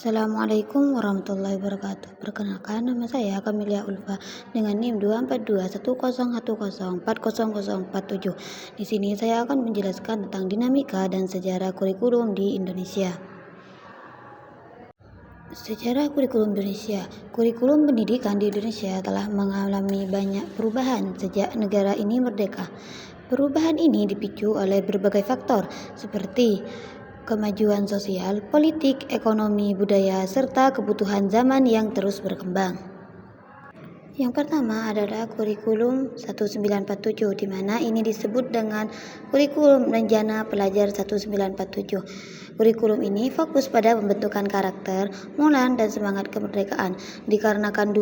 Assalamualaikum warahmatullahi wabarakatuh. Perkenalkan, nama saya Kamilia Ulfa dengan NIM 2421010400047. Di sini saya akan menjelaskan tentang dinamika dan sejarah kurikulum di Indonesia. Sejarah kurikulum Indonesia. Kurikulum pendidikan di Indonesia telah mengalami banyak perubahan sejak negara ini merdeka. Perubahan ini dipicu oleh berbagai faktor seperti kemajuan sosial, politik, ekonomi, budaya, serta kebutuhan zaman yang terus berkembang. Yang pertama adalah kurikulum 1947, di mana ini disebut dengan kurikulum rencana pelajar 1947. Kurikulum ini fokus pada pembentukan karakter, moral, dan semangat kemerdekaan. Dikarenakan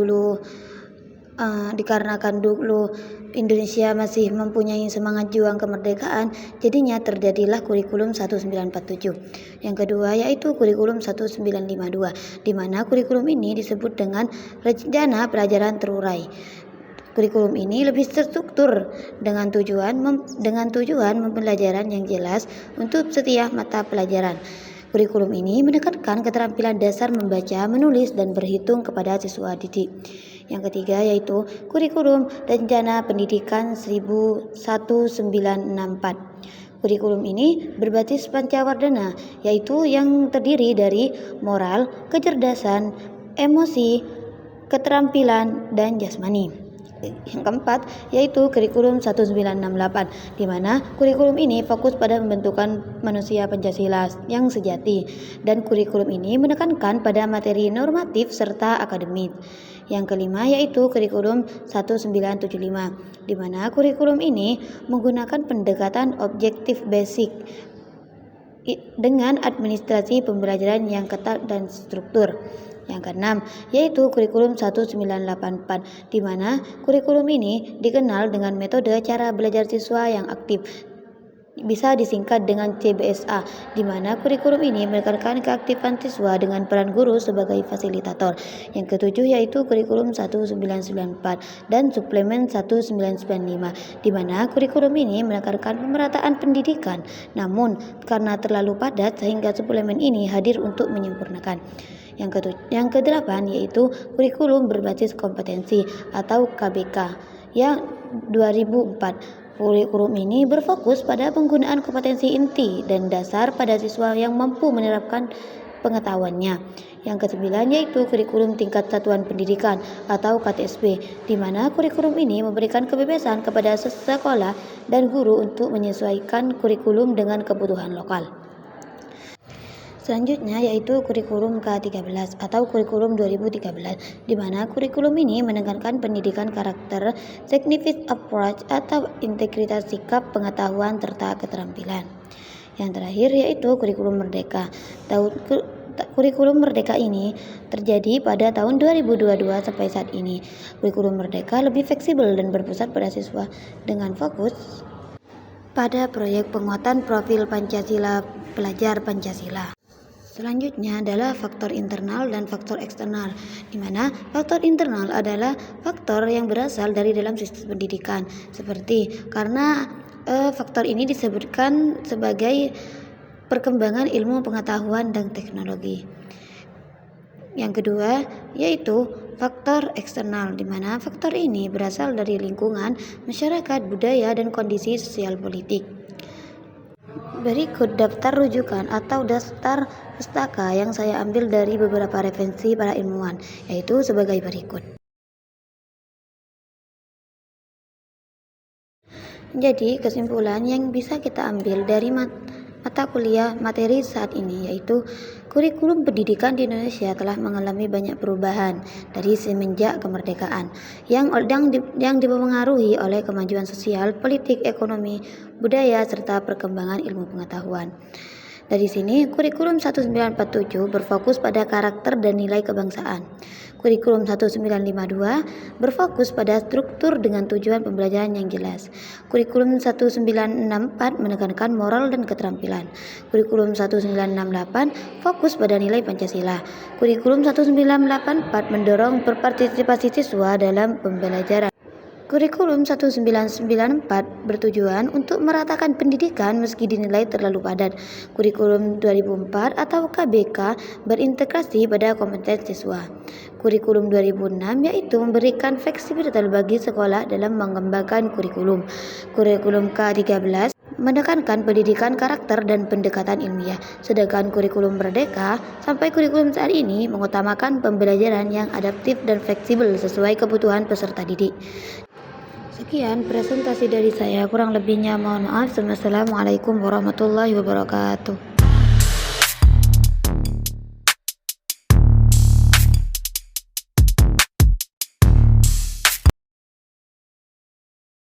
dulu Indonesia masih mempunyai semangat juang kemerdekaan, jadinya terjadilah kurikulum 1947. Yang kedua yaitu kurikulum 1952, di mana kurikulum ini disebut dengan rencana pelajaran terurai. Kurikulum ini lebih terstruktur dengan tujuan pembelajaran yang jelas untuk setiap mata pelajaran. Kurikulum ini menekankan keterampilan dasar membaca, menulis, dan berhitung kepada siswa didik. Yang ketiga yaitu kurikulum rencana pendidikan 1964. Kurikulum ini berbasis Pancawardhana, yaitu yang terdiri dari moral, kecerdasan, emosi, keterampilan, dan jasmani. Yang keempat yaitu kurikulum 1968, di mana kurikulum ini fokus pada pembentukan manusia Pancasila yang sejati, dan kurikulum ini menekankan pada materi normatif serta akademik. Yang kelima yaitu kurikulum 1975, di mana kurikulum ini menggunakan pendekatan objektif basic dengan administrasi pembelajaran yang ketat dan struktur. Yang keenam yaitu kurikulum 1984, di mana kurikulum ini dikenal dengan metode cara belajar siswa yang aktif, bisa disingkat dengan CBSA, di mana kurikulum ini menekankan keaktifan siswa dengan peran guru sebagai fasilitator. Yang ketujuh yaitu kurikulum 1994 dan suplemen 1995, di mana kurikulum ini menekankan pemerataan pendidikan, namun karena terlalu padat sehingga suplemen ini hadir untuk menyempurnakan. Yang kedelapan yaitu kurikulum berbasis kompetensi atau KBK yang 2004. Kurikulum ini berfokus pada penggunaan kompetensi inti dan dasar pada siswa yang mampu menerapkan pengetahuannya. Yang kesembilan yaitu kurikulum tingkat satuan pendidikan atau KTSP, di mana kurikulum ini memberikan kebebasan kepada sekolah dan guru untuk menyesuaikan kurikulum dengan kebutuhan lokal. Selanjutnya yaitu kurikulum K13 atau kurikulum 2013, di mana kurikulum ini menekankan pendidikan karakter, significant approach atau integritas sikap, pengetahuan, serta keterampilan. Yang terakhir yaitu kurikulum merdeka. Kurikulum merdeka ini terjadi pada tahun 2022 sampai saat ini. Kurikulum merdeka lebih fleksibel dan berpusat pada siswa dengan fokus pada proyek penguatan profil Pancasila pelajar Pancasila. Selanjutnya adalah faktor internal dan faktor eksternal, di mana faktor internal adalah faktor yang berasal dari dalam sistem pendidikan, seperti karena faktor ini disebutkan sebagai perkembangan ilmu pengetahuan dan teknologi. Yang kedua yaitu faktor eksternal, di mana faktor ini berasal dari lingkungan, masyarakat, budaya, dan kondisi sosial politik. Berikut daftar rujukan atau daftar pustaka yang saya ambil dari beberapa referensi para ilmuwan, yaitu sebagai berikut. Jadi kesimpulan yang bisa kita ambil dari mata kuliah materi saat ini yaitu kurikulum pendidikan di Indonesia telah mengalami banyak perubahan dari semenjak kemerdekaan yang dipengaruhi oleh kemajuan sosial, politik, ekonomi, budaya, serta perkembangan ilmu pengetahuan. Dari sini, kurikulum 1947 berfokus pada karakter dan nilai kebangsaan. Kurikulum 1952 berfokus pada struktur dengan tujuan pembelajaran yang jelas. Kurikulum 1964 menekankan moral dan keterampilan. Kurikulum 1968 fokus pada nilai Pancasila. Kurikulum 1984 mendorong berpartisipasi siswa dalam pembelajaran. Kurikulum 1994 bertujuan untuk meratakan pendidikan meski dinilai terlalu padat. Kurikulum 2004 atau KBK berintegrasi pada kompetensi siswa. Kurikulum 2006 yaitu memberikan fleksibilitas bagi sekolah dalam mengembangkan kurikulum. Kurikulum K13 menekankan pendidikan karakter dan pendekatan ilmiah, sedangkan kurikulum Merdeka sampai kurikulum saat ini mengutamakan pembelajaran yang adaptif dan fleksibel sesuai kebutuhan peserta didik. Sekian presentasi dari saya, kurang lebihnya mohon maaf. Wassalamualaikum warahmatullahi wabarakatuh.